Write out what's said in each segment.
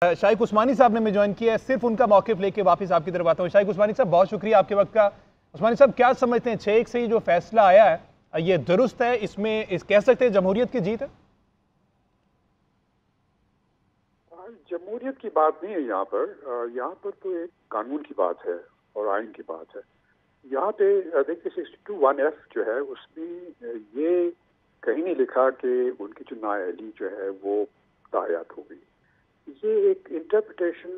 शाइख उस्मानी साहब ने हमें ज्वाइन किया है, सिर्फ उनका मौक़िफ़ लेके वापस आपकी तरफ आता हूँ। शाइख उस्मानी साहब, बहुत शुक्रिया आपके वक्त का। उस्मानी साहब, क्या समझते हैं 6-1 से ये जो फैसला आया है ये दुरुस्त है? इसमें कह सकते हैं जमहूरियत की जीत है? जमहूरियत की बात नहीं है यहाँ पर तो एक कानून की बात है और आइन की बात है। यहाँ पे देखिए 62(1)(f जो है उसमें ये कहीं नहीं लिखा कि उनकी जो नाअहली जो है वो तायात हो गई। ये एक इंटरप्रिटेशन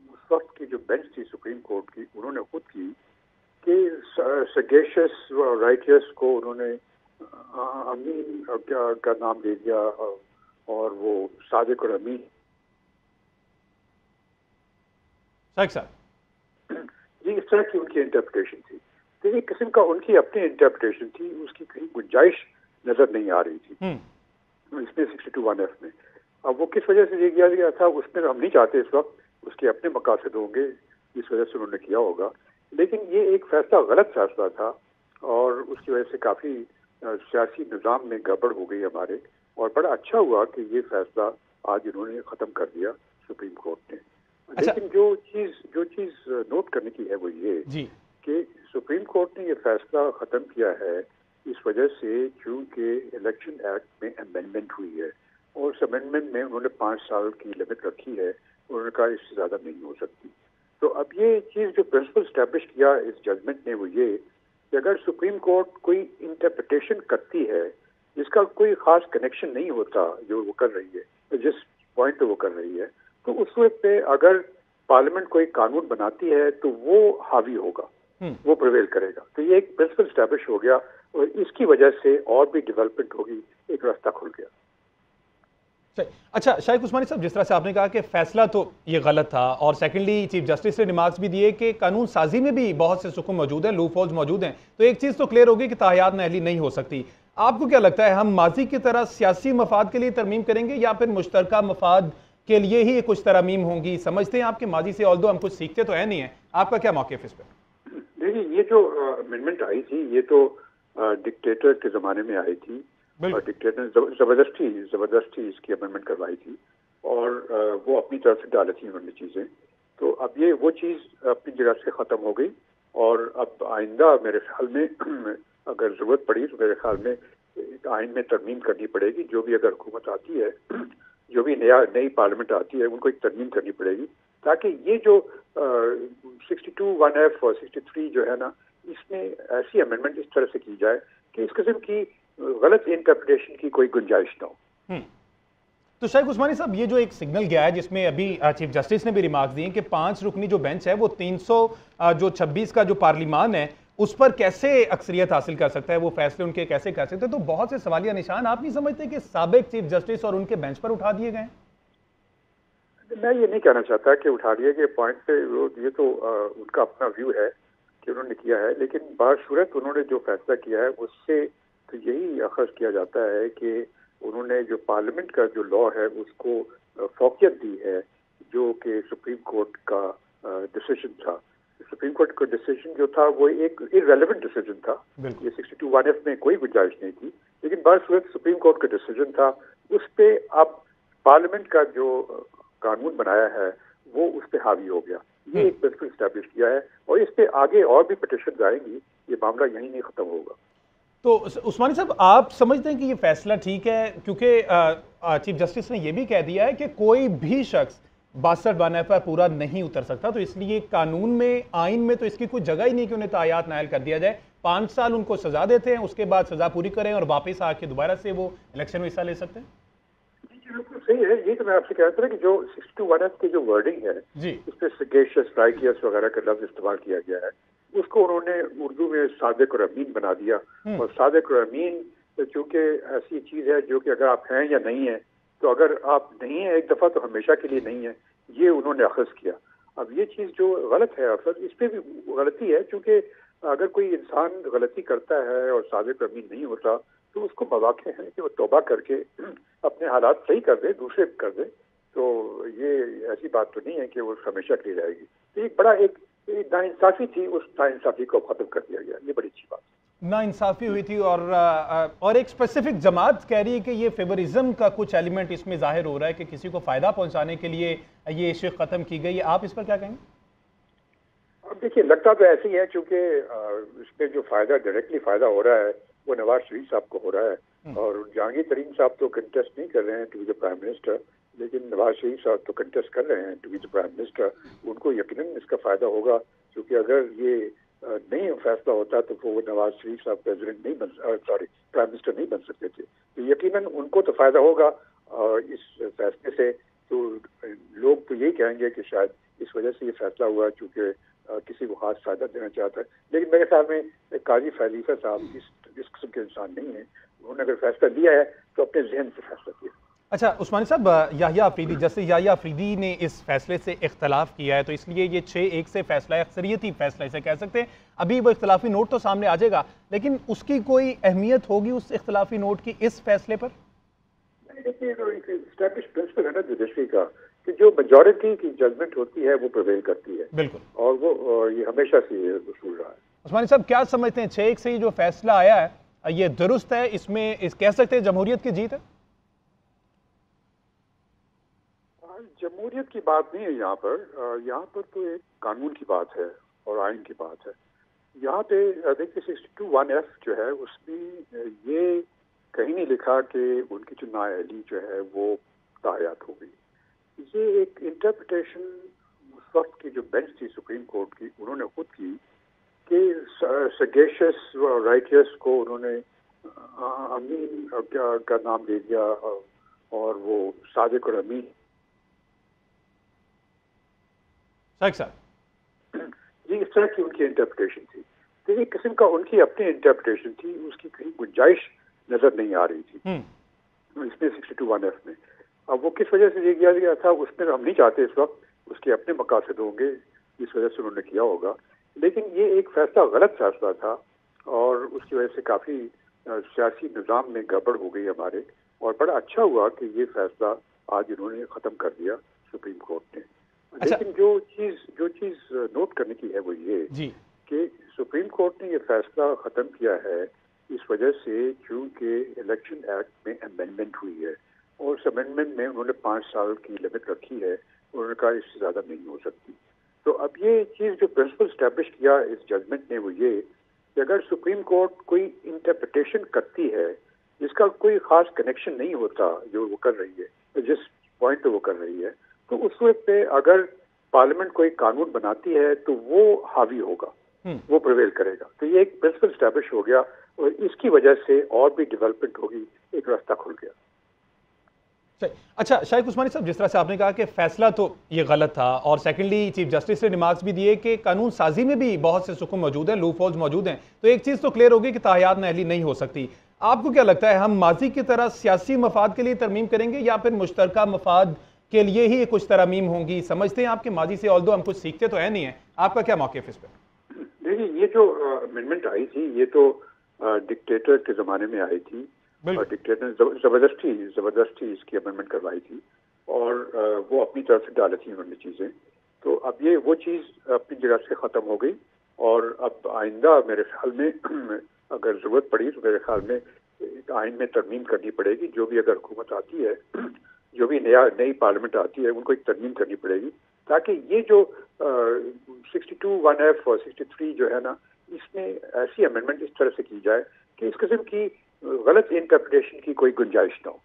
उस वक्त की जो बेंच थी सुप्रीम कोर्ट की, उन्होंने खुद की कि सगेशियस राइटियस को उन्होंने अमीन का नाम दे दिया और वो सादिक और अमीन। शाइख साहब, ये इस तरह की उनकी इंटरप्रिटेशन थी, तो एक किस्म का उनकी अपनी इंटरप्रिटेशन थी, उसकी कहीं गुंजाइश नजर नहीं आ रही थी इसमें 62(1)(f में। अब वो किस वजह से ये किया गया था उसमें हम नहीं चाहते इस वक्त, उसके अपने मकासद होंगे, इस वजह से उन्होंने किया होगा, लेकिन ये एक फैसला गलत फैसला था और उसकी वजह से काफ़ी सियासी निज़ाम में गड़बड़ हो गई हमारे। और बड़ा अच्छा हुआ कि ये फैसला आज इन्होंने ख़त्म कर दिया सुप्रीम कोर्ट ने। लेकिन जो चीज़ नोट करने की है वो ये कि सुप्रीम कोर्ट ने ये फैसला ख़त्म किया है इस वजह से क्योंकि इलेक्शन एक्ट में अमेंडमेंट हुई है और उस अमेंडमेंट में उन्होंने 5 साल की लिमिट रखी है, उन्होंने कहा इससे ज़्यादा नहीं हो सकती। तो अब ये चीज़ जो प्रिंसिपल स्टैब्लिश किया इस जजमेंट ने वो ये कि अगर सुप्रीम कोर्ट कोई इंटरप्रिटेशन करती है जिसका कोई ख़ास कनेक्शन नहीं होता जो वो कर रही है, जिस पॉइंट पे वो कर रही है, तो उस वक्त पे अगर पार्लियामेंट कोई कानून बनाती है तो वो हावी होगा, वो प्रिवेल करेगा। तो ये एक प्रिंसिपल स्टैब्लिश हो गया और इसकी वजह से और भी डेवलपमेंट होगी, एक रास्ता खुल गया। अच्छा शाइख उस्मानी साहब, जिस तरह से आपने कहा कि फैसला तो ये गलत था और सेकेंडली चीफ जस्टिस ने रिमार्क्स भी दिए कि कानून साजी में भी बहुत से सुकून मौजूद हैं, लूप होल्स मौजूद हैं, तो एक चीज़ तो क्लियर होगी कि तायात नाअहली नहीं हो सकती। आपको क्या लगता है, हम माजी की तरह सियासी मफाद के लिए तरमीम करेंगे या फिर मुश्तरका मफाद के लिए ही कुछ तरमीम होंगी? समझते हैं आपके माजी से, ऑल्दो हम कुछ सीखते तो है नहीं है, आपका क्या मौक़िफ़ इस पर? देखिए, ये जो अमेंडमेंट आई थी ये तो डिक्टेटर के ज़माने में आई थी और डिक्टेटर ने ज़बरदस्ती इसकी अमेंडमेंट करवाई थी और वो अपनी तरफ से डाली थी उन्होंने चीज़ें। तो अब ये वो चीज़ अपनी जगह से ख़त्म हो गई और अब आइंदा मेरे ख्याल में अगर ज़रूरत पड़ी तो मेरे ख्याल में आइन में तरमीम करनी पड़ेगी। जो भी अगर हुकूमत आती है, जो भी नई पार्लियामेंट आती है, उनको एक तरमीम करनी पड़ेगी ताकि ये जो 62(1)(f और 63 जो है ना, इसमें ऐसी अमेंडमेंट इस तरह से की जाए कि इस किस्म की गलत इंटरप्रिटेशन की कोई गुंजाइश ना हो। तो शाइख उस्मानी साहब, ये जो एक सिग्नल गया है जिसमें अभी चीफ जस्टिस ने भी रिमार्क्स दिए कि 5 रुकनी जो बेंच है वो 326 का जो पार्लिमान है उस पर कैसे अक्सरियत हासिल कर सकता है, वो फैसले उनके कैसे कर सकते हैं, तो बहुत से सवालिया निशान आप नहीं समझते कि साबिक चीफ जस्टिस और उनके बेंच पर उठा दिए गए? मैं ये नहीं कहना चाहता कि उठा दिए गए पॉइंट पे, ये तो उनका अपना व्यू है कि उन्होंने किया है, लेकिन बासूरत उन्होंने जो फैसला किया है उससे तो यही अखज़ किया जाता है कि उन्होंने जो पार्लियामेंट का जो लॉ है उसको फौकियत दी है, जो कि सुप्रीम कोर्ट का डिसीजन था। सुप्रीम कोर्ट का डिसीजन जो था वो एक इररेलेवेंट डिसीजन था, ये 62(1)(f में कोई गुंजाइश नहीं थी, लेकिन बासूरत सुप्रीम कोर्ट का डिसीजन था, उस पर अब पार्लियामेंट का जो कानून बनाया है वो उस पर हावी हो गया। ये एक प्रिंसिपल स्टैब्लिश किया है और इस पे आगे और भी पिटिशन आएंगी, ये मामला यहीं नहीं खत्म होगा। तो उस्मानी साहब, आप समझते हैं कि ये फैसला ठीक है? क्योंकि चीफ जस्टिस ने यह भी कह दिया है कि कोई भी शख्स 62(1)(f पर पूरा नहीं उतर सकता, तो इसलिए कानून में, आइन में तो इसकी कोई जगह ही नहीं कि उन्हें तायात नायल कर दिया जाए। 5 साल उनको सजा देते हैं, उसके बाद सजा पूरी करें और वापस आके दोबारा से वो इलेक्शन में हिस्सा ले सकते हैं। बिल्कुल सही है, ये तो मैं आपसे कह रहा था कि जो 62(1)(f की जो वर्डिंग है उस पर सगेशियस राइटियस वगैरह का लफ्ज इस्तेमाल किया गया है, उसको उन्होंने उर्दू में सादिक और अमीन बना दिया। और सादिक और अमीन चूंकि ऐसी चीज है जो कि अगर आप हैं या नहीं है, तो अगर आप नहीं है एक दफा तो हमेशा के लिए नहीं है, ये उन्होंने अखज़ किया। अब ये चीज जो गलत है अखज़, इस पर भी गलती है, क्योंकि अगर कोई इंसान गलती करता है और सादिक और अमीन नहीं होता तो उसको मौक़े हैं कि वो तौबा करके अपने हालात सही कर दे, दूसरे कर दे। तो ये ऐसी बात तो नहीं है कि वो हमेशा के लिए रहेगी। तो एक बड़ा एक नाइंसाफी थी, उस नाइंसाफी को खत्म कर दिया गया, ये बड़ी अच्छी बात है। नाइंसाफ़ी हुई थी और एक स्पेसिफिक जमात कह रही है कि ये फेवरिज्म का कुछ एलिमेंट इसमें ज़ाहिर हो रहा है कि किसी को फ़ायदा पहुंचाने के लिए ये इशू ख़त्म की गई। आप इस पर क्या कहेंगे? अब देखिए, लगता तो ऐसे ही है, चूंकि इसमें जो फायदा डायरेक्टली फायदा हो रहा है वो नवाज शरीफ साहब को हो रहा है, और जहांगीर तरीन साहब तो कंटेस्ट नहीं कर रहे हैं to be the prime minister, लेकिन नवाज शरीफ साहब तो कंटेस्ट कर रहे हैं to be the prime minister. उनको यकीनन इसका फायदा होगा, क्योंकि अगर ये नहीं फैसला होता तो वो नवाज शरीफ साहब प्रेसिडेंट नहीं प्राइम मिनिस्टर नहीं बन सकते थे। तो यकीनन उनको तो फायदा होगा इस फैसले से। तो लोग तो यही कहेंगे कि शायद इस वजह से ये फैसला हुआ, चूंकि किसी को खास फायदा देना चाहता है। लेकिन मेरे ख्याल में काजी खलीफा साहब इस किस्म के इंसान नहीं है। उन्होंने अगर फैसला लिया है तो अपने जहन से फैसला किया। अच्छा उस्मानी साहब, याहिया अफरीदी, जस्टिस याहिया अफरीदी ने इस फैसले से इख्तलाफ किया है, तो इसलिए ये 6-1 से फैसला है, अक्सरियती फैसला इसे कह सकते हैं। अभी वो इख्तलाफी नोट तो सामने आ जाएगा, लेकिन उसकी कोई अहमियत होगी उस इख्तलाफी नोट की इस फैसले पर? देखिए, एस्टैब्लिश प्रिंसिपल है ना जुडिशरी का कि जो मेजॉरिटी की जजमेंट होती है वो प्रिवेल करती है। बिल्कुल। और वो ये हमेशा से ये उसूल रहा है। उस्मानी साहब, क्या समझते हैं 6-1 से जो फैसला आया है ये दुरुस्त है? इसमें कह सकते हैं जमहूरियत की जीत है? जमहूरियत की बात नहीं है यहाँ पर तो एक कानून की बात है और आइन की बात है। यहाँ पे देखिए 62(1)(f जो है उसमें ये कहीं नहीं लिखा कि उनकी जो नाअहली जो है वो ताहयात हो गई। ये एक इंटरप्रिटेशन उस वक्त की जो बेंच थी सुप्रीम कोर्ट की, उन्होंने खुद की कि सगेशियस राइटियस को उन्होंने अमीन का नाम दे दिया, और वो सादिक और अमीन। ये इस तरह की उनकी इंटरप्रिटेशन थी। तो एक किस्म का उनकी अपनी इंटरप्रिटेशन थी, उसकी कहीं गुंजाइश नजर नहीं आ रही थी इसमें 62(1)(f में। अब वो किस वजह से ये किया गया था उसमें हम नहीं चाहते इस वक्त, उसके अपने मकासद होंगे, इस वजह से उन्होंने किया होगा। लेकिन ये एक फैसला गलत फैसला था, और उसकी वजह से काफी सियासी निज़ाम में गड़बड़ हो गई हमारे। और बड़ा अच्छा हुआ कि ये फैसला आज इन्होंने खत्म कर दिया सुप्रीम कोर्ट ने। अच्छा। लेकिन जो चीज नोट करने की है वो ये कि सुप्रीम कोर्ट ने ये फैसला खत्म किया है इस वजह से क्योंकि इलेक्शन एक्ट में अमेंडमेंट हुई है, और उस अमेंडमेंट में उन्होंने 5 साल की लिमिट रखी है। उन्होंने कहा इससे ज्यादा नहीं हो सकती। तो अब ये चीज जो प्रिंसिपल स्टैब्लिश किया इस जजमेंट ने वो ये कि अगर सुप्रीम कोर्ट कोई इंटरप्रिटेशन करती है जिसका कोई खास कनेक्शन नहीं होता जो वो कर रही है, जिस पॉइंट पे वो कर रही है, तो उस वक्त पे अगर पार्लियामेंट कोई कानून बनाती है तो वो हावी होगा, वो प्रिवेल करेगा। तो ये एक प्रिंसिपल स्टैब्लिश हो गया, और इसकी वजह से और भी डेवलपमेंट होगी, एक रास्ता खुल गया। अच्छा शाइख उस्मानी साहब, जिस तरह से आपने कहा कि फैसला तो ये गलत था, और सेकंडली चीफ जस्टिस ने रिमार्क्स भी दिए कि कानून साजी में भी बहुत से सुकून मौजूद हैं, लूप होल्स मौजूद हैं, तो एक चीज़ तो क्लियर होगी कि ताहयात नाअहली नहीं हो सकती। आपको क्या लगता है, हम माजी की तरह सियासी मफाद के लिए तरमीम करेंगे या फिर मुश्तरका मफाद के लिए ही कुछ तरमीम होंगी? समझते हैं आपके माजी से, ऑल्दो हम कुछ सीखते तो है नहीं है, आपका क्या मौक़िफ़ इस पर? देखिए, ये जो अमेंडमेंट आई थी ये तो डिक्टेटर के ज़माने में आई थी, और डिक्टेटर ने ज़बरदस्ती इसकी अमेंडमेंट करवाई थी, और वो अपनी तरफ से डाली थी उन्होंने चीज़ें। तो अब ये वो चीज़ अपनी जगह से ख़त्म हो गई, और अब आइंदा मेरे ख्याल में अगर ज़रूरत पड़ी तो मेरे ख्याल में आइन में तरमीम करनी पड़ेगी। जो भी अगर हुकूमत आती है, जो भी नई पार्लियामेंट आती है, उनको एक तरमीम करनी पड़ेगी, ताकि ये जो 62(1)(f और 63 जो है ना, इसमें ऐसी अमेंडमेंट इस तरह से की जाए कि इस किस्म की गलत इंटरप्रिटेशन की कोई गुंजाइश ना हो।